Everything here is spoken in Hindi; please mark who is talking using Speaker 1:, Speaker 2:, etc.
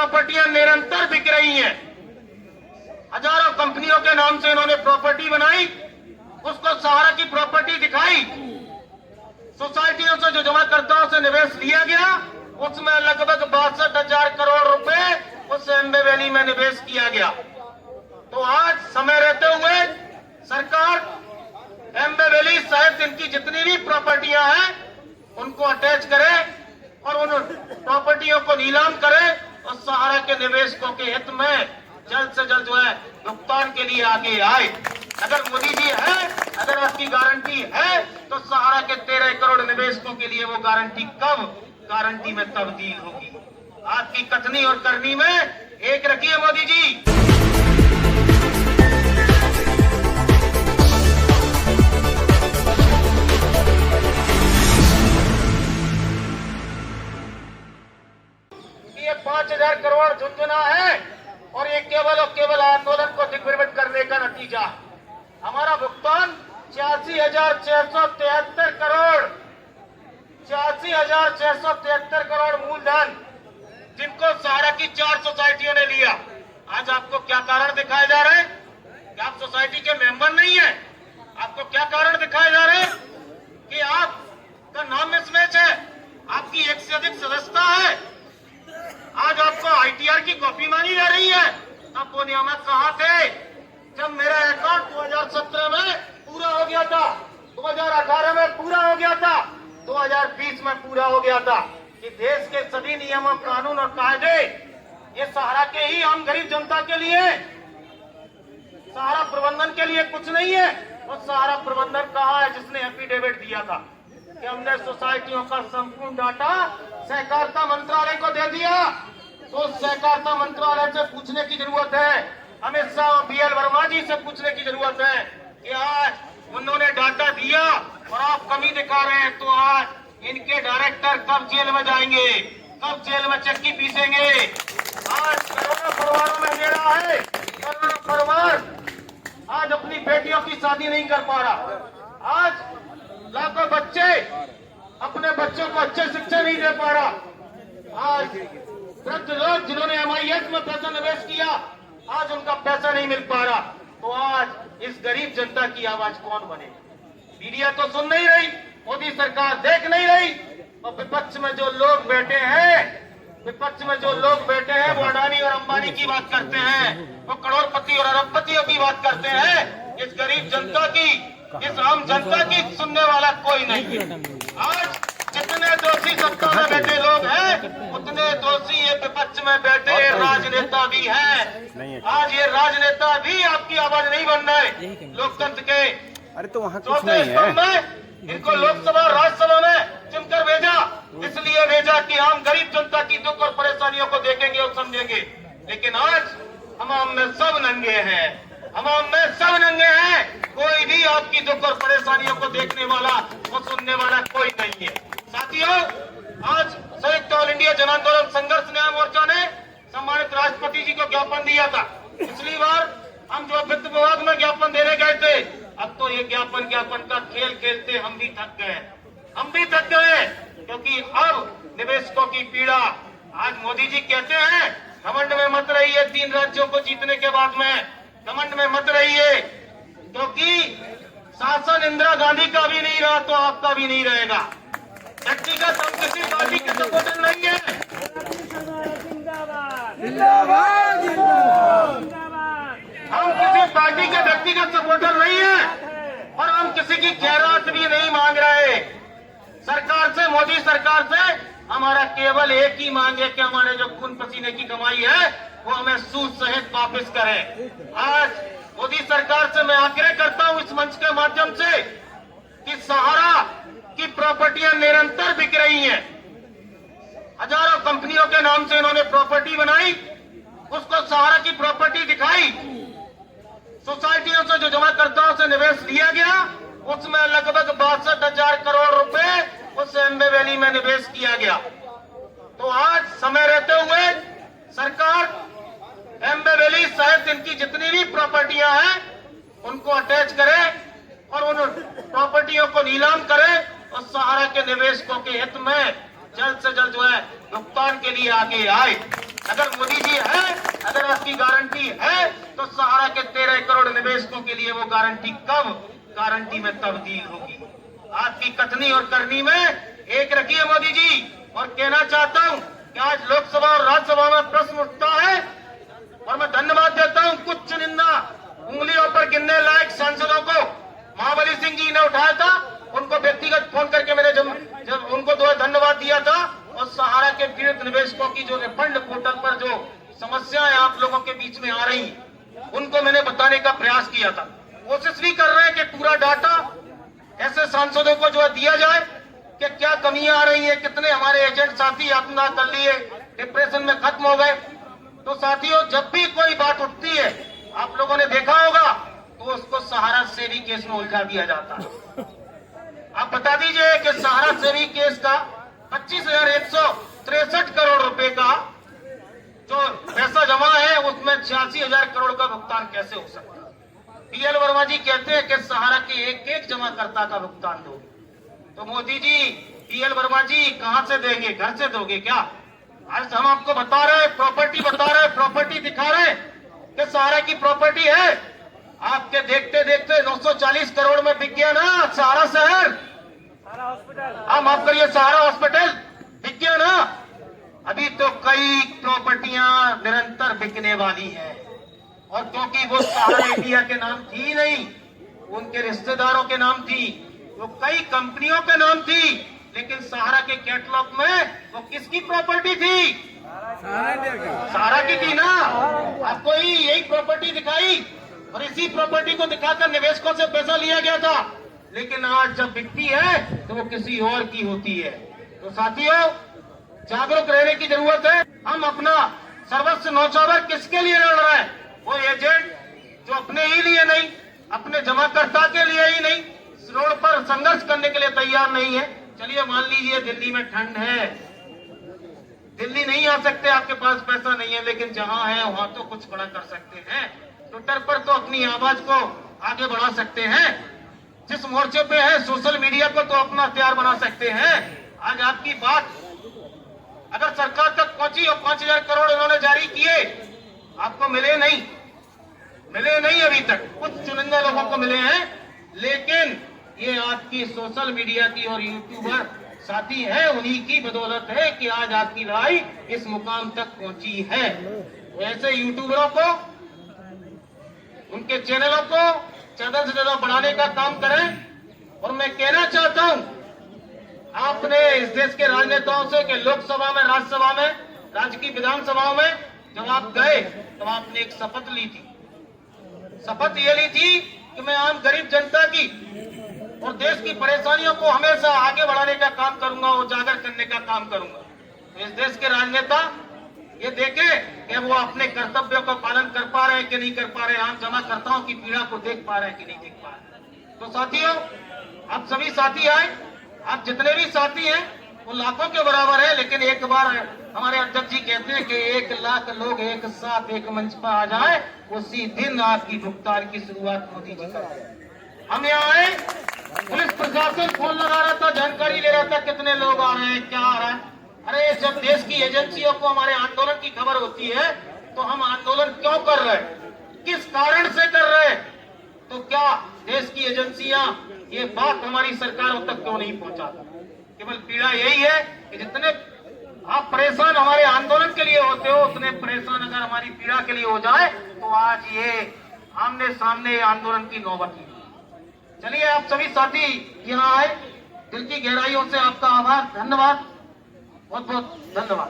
Speaker 1: प्रॉपर्टियां निरंतर बिक रही हैं। हजारों कंपनियों के नाम से इन्होंने प्रॉपर्टी बनाई, उसको सहारा की प्रॉपर्टी दिखाई। सोसाइटियों से जो जमाकर्ताओं से निवेश लिया गया, उसमें लगभग 62,000 करोड़ रुपए उस एम्बे वैली में निवेश किया गया। तो आज समय रहते हुए सरकार एम्बे वैली सहित इनकी जितनी भी प्रॉपर्टियां हैं उनको अटैच करे और उन प्रॉपर्टियों को नीलाम करे और सहारा के निवेशकों के हित में जल्द से जल्द जो है भुगतान के लिए आगे आए। अगर मोदी जी है, अगर आपकी गारंटी है, तो सहारा के 13 करोड़ निवेशकों के लिए वो गारंटी कब गारंटी में तब्दील होगी? आपकी कथनी और करनी में एक रखिए मोदी जी। ये 5,000 करोड़ झुंझुना है और ये केवल और केवल आंदोलन को दिग्भ्रमित करने का नतीजा। हमारा भुगतान 86,673 करोड़, 86,673 करोड़ मूलधन जिनको सहारा की 4 सोसाइटियों ने लिया। आज आपको क्या कारण दिखाए जा रहे हैं कि आप सोसाइटी के मेंबर नहीं है? आपको क्या कारण दिखाए जा रहे हैं कि आपका नाम मिसमैच है, आपकी एक से अधिक सदस्यता है। आज आपको आईटीआर की कॉपी मांगी जा रही है। तब वो नियामक कहाँ थे जब मेरा अकाउंट 2017 में पूरा हो गया था, 2018 में पूरा हो गया था, 2020 में पूरा हो गया था? कि देश के सभी नियमों, कानून और कायदे ये सहारा के ही आम गरीब जनता के लिए, सहारा प्रबंधन के लिए कुछ नहीं है। और सहारा प्रबंधन कहाँ है जिसने एफिडेविट दिया था कि हमने सोसाइटियों का संपूर्ण डाटा सहकारिता मंत्रालय को दे दिया? तो सहकारिता मंत्रालय से पूछने की जरूरत है, अमित शाह और बीएल वर्मा जी से पूछने की जरूरत है कि आज उन्होंने डाटा दिया और आप कमी दिखा रहे हैं, तो आज इनके डायरेक्टर कब जेल में जाएंगे, कब जेल में चक्की पीसेंगे? आज करोड़ों परिवारों में मेरा है, करोड़ों परिवार आज अपनी बेटियों की शादी नहीं कर पा रहा। आज लाखों बच्चे अपने बच्चों को अच्छे शिक्षा नहीं दे पा रहा। आज वृद्ध लोग जिन्होंने एमआईएस में पैसा निवेश किया, आज उनका पैसा नहीं मिल पा रहा। तो आज इस गरीब जनता की आवाज कौन बने? मीडिया तो सुन नहीं रही, मोदी सरकार देख नहीं रही, और विपक्ष में जो लोग बैठे हैं, वो अडानी और अंबानी की बात करते हैं, वो करोड़पति और अरबपतियों की बात करते हैं। इस गरीब जनता की, इस आम जनता की सुनने वाला कोई नहीं है। आज जितने दोषी सत्ता में बैठे लोग हैं, उतने दोषी ये विपक्ष में बैठे राजनेता भी हैं। आज ये राजनेता भी आपकी आवाज नहीं बन रहे लोकतंत्र के।
Speaker 2: अरे तो वहाँ कुछ नहीं है।
Speaker 1: इनको लोकसभा राज्यसभा में चुनकर भेजा, इसलिए भेजा कि हम गरीब जनता की दुख और परेशानियों को देखेंगे और समझेंगे। लेकिन आज हम में सब नंगे हैं, कोई भी आपकी दुख और परेशानियों को देखने वाला और सुनने वाला कोई नहीं है। साथियों, आज संयुक्त ऑल इंडिया जन आंदोलन संघर्ष न्याय मोर्चा ने सम्मानित राष्ट्रपति जी को ज्ञापन दिया था। पिछली बार हम जो वित्त विभाग में ज्ञापन देने गए थे, अब तो ये ज्ञापन का खेल खेलते हम भी थक गए, क्योंकि अब निवेशकों की पीड़ा। आज मोदी जी कहते हैं घमंड में मत रहिए, 3 राज्यों को जीतने के बाद में घमंड में मत रहिए, क्योंकि शासन इंदिरा गांधी का भी नहीं रहा तो आपका भी नहीं रहेगा। व्यक्तिगत हम किसी पार्टी के सपोर्टर नहीं है, हम किसी पार्टी के व्यक्तिगत सपोर्टर नहीं है और हम किसी की खैरात भी नहीं मांग रहे। सरकार से, मोदी सरकार से हमारा केवल एक ही मांग है कि हमारे जो खून पसीने की कमाई है वो हमें सूद सहित वापस करें। आज मोदी सरकार से मैं आग्रह करता हूं इस मंच के माध्यम से कि सहारा की प्रॉपर्टियां निरंतर बिक रही हैं। हजारों कंपनियों के नाम से इन्होंने प्रॉपर्टी बनाई, उसको सहारा की प्रॉपर्टी दिखाई। सोसाइटियों से जो जमाकर्ताओं से निवेश लिया गया, उसमें लगभग 62,000 करोड़ रुपए उस एम्बे वैली में निवेश किया गया। तो आज समय रहते हुए सरकार एम्बे वैली सहित इनकी जितनी भी प्रॉपर्टियां हैं उनको अटैच करे और उन प्रॉपर्टियों को नीलाम करे और सहारा के निवेशकों के हित में जल्द से जल्द जो है भुगतान के लिए आगे आए। अगर मोदी जी है, अगर आपकी गारंटी है, तो सहारा के 13 करोड़ निवेशकों के लिए वो गारंटी कब गारंटी में तब्दील होगी? आपकी कथनी और करनी में एक रखिए मोदी जी। और कहना चाहता हूं कि आज लोकसभा और राज्यसभा में प्रश्न उठता है, और मैं धन्यवाद देता हूं कुछ चुनिंदा उंगलियों पर गिनने लायक सांसदों को। महाबली सिंह जी ने उठाया था, उनको व्यक्तिगत फोन करके मैंने जब उनको धन्यवाद दिया था। और सहारा के पीड़ित निवेशकों की जो रिफंड पोर्टल पर जो समस्याएं आप लोगों के बीच में आ रही, उनको मैंने बताने का प्रयास किया था। कोशिश भी कर रहे हैं कि पूरा डाटा ऐसे सांसदों को जो दिया जाए कि क्या कमियां आ रही हैं, कितने हमारे एजेंट साथी अपना कर लिए, डिप्रेशन में खत्म हो गए। तो साथियों, जब भी कोई बात उठती है, आप लोगों ने देखा होगा, तो उसको सहारा सेवी केस में उलझा दिया जाता है। आप बता दीजिए कि सहारा सेवी केस का 25,163 करोड़ रुपए का जो पैसा जमा है, उसमें 86,000 करोड़ का भुगतान कैसे हो सकता है? पीएल वर्मा जी कहते हैं कि सहारा के एक एक जमाकर्ता का भुगतान दो। तो मोदी जी, पीएल वर्मा जी कहां से देंगे? घर से दोगे क्या? आज हम आपको बता रहे हैं, प्रॉपर्टी बता रहे हैं, प्रॉपर्टी दिखा रहे हैं कि सहारा की प्रॉपर्टी है। आपके देखते देखते 940 करोड़ में बिक गया ना सहारा शहर। हाँ, माफ करिए, सहारा हॉस्पिटल बिक गया ना। अभी तो कई प्रॉपर्टियां निरंतर बिकने वाली हैं, और क्योंकि वो सहारा इंडिया के नाम थी नहीं, उनके रिश्तेदारों के नाम थी, वो कई कंपनियों के नाम थी, लेकिन सहारा के कैटलॉग में वो किसकी प्रॉपर्टी थी? सहारा की थी ना। आपको यही प्रॉपर्टी दिखाई, और इसी प्रॉपर्टी को दिखाकर निवेशकों से पैसा लिया गया था। लेकिन आज जब बिकती है तो वो किसी और की होती है। तो साथियों, जागरूक रहने की जरूरत है। हम अपना सर्वस्व न्यौछावर किसके लिए लड़ रहे हैं? वो एजेंट जो अपने ही लिए नहीं, अपने जमाकर्ता के लिए ही नहीं, रोड पर संघर्ष करने के लिए तैयार नहीं है। चलिए मान लीजिए दिल्ली में ठंड है, दिल्ली नहीं आ सकते, आपके पास पैसा नहीं है, लेकिन जहां है वहां तो कुछ बड़ा कर सकते हैं। ट्विटर पर तो अपनी आवाज को आगे बढ़ा सकते हैं। जिस मोर्चे पे है, सोशल मीडिया को तो अपना हथियार बना सकते हैं। आज आपकी बात अगर सरकार तक पहुंची और 5,000 करोड़ उन्होंने जारी किए, आपको मिले नहीं अभी तक, कुछ चुनिंदा लोगों को मिले हैं, लेकिन ये आपकी सोशल मीडिया की और यूट्यूबर साथी है, उन्हीं की बदौलत है कि आज आपकी लड़ाई इस मुकाम तक पहुंची है। ऐसे यूट्यूबरों को, उनके चैनलों को ज्यादा से ज्यादा बढ़ाने का काम करें। और मैं कहना चाहता हूं, आपने इस देश के राजनेताओं से कि लोकसभा में, राज्यसभा में, राज्य की विधानसभाओं में जब आप गए तो आपने एक शपथ ली थी। शपथ ये ली थी कि मैं आम गरीब जनता की और देश की परेशानियों को हमेशा आगे बढ़ाने का काम करूंगा, उजागर करने का काम करूंगा। तो इस देश के राजनेता ये देखें कि वो अपने कर्तव्यों का पालन कर पा रहे हैं कि नहीं कर पा रहे हैं, आम जमाकर्ताओं की पीड़ा को देख पा रहे हैं कि नहीं देख पा रहे हैं। तो साथियों, आप सभी साथी आए, आप जितने भी साथी हैं वो लाखों के बराबर है, लेकिन एक बार हमारे अध्यक्ष जी कहते हैं कि 1 लाख लोग एक साथ एक मंच पर आ जाए, उसी दिन आपकी भुगतान की शुरुआत मोदी जी करें। हम यहाँ आए, पुलिस प्रशासन फोन लगा रहा था, जानकारी ले रहा था कितने लोग आ रहे हैं, क्या आ रहा है। अरे जब देश की एजेंसियों को हमारे आंदोलन की खबर होती है तो हम आंदोलन क्यों कर रहे हैं, किस कारण से कर रहे हैं, तो क्या देश की एजेंसियां ये बात हमारी सरकारों तक क्यों नहीं पहुंचाती? केवल पीड़ा यही है कि जितने आप परेशान हमारे आंदोलन के लिए होते हो, उतने परेशान अगर हमारी पीड़ा के लिए हो जाए तो आज ये आमने सामने आंदोलन की नौबत ही। चलिए, आप सभी साथी यहाँ आए, दिल की गहराइयों से आपका आभार, धन्यवाद, बहुत बहुत धन्यवाद।